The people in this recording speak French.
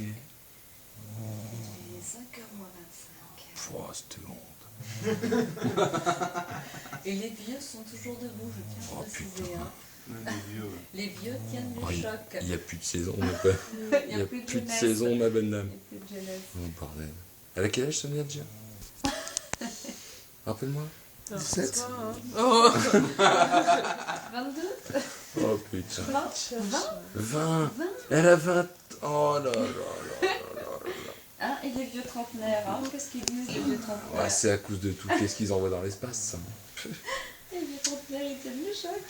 fatigué. Il est 5h moins 25. Oh, c'était honte. Et les vieux sont toujours debout, je tiens à préciser. Hein. Les vieux. Les vieux tiennent du Oh, choc. il n'y a plus de saison, mon père. Il n'y a plus de jeunesse. saison, ma bonne dame. Il n'y a plus de jeunesse. Oh, bordel. Elle a quel âge, Sonia, déjà? Rappelle-moi. 17. Oh 22 Oh, putain. 20 20. Elle a 20. Oh là là là là là là. Hein, et les vieux trentenaires, hein, qu'est-ce qu'ils disent les vieux trentenaires? Ouais, c'est à cause de tout. Qu'est-ce qu'ils envoient dans l'espace, ça? Les vieux trentenaires, ils tiennent du choc.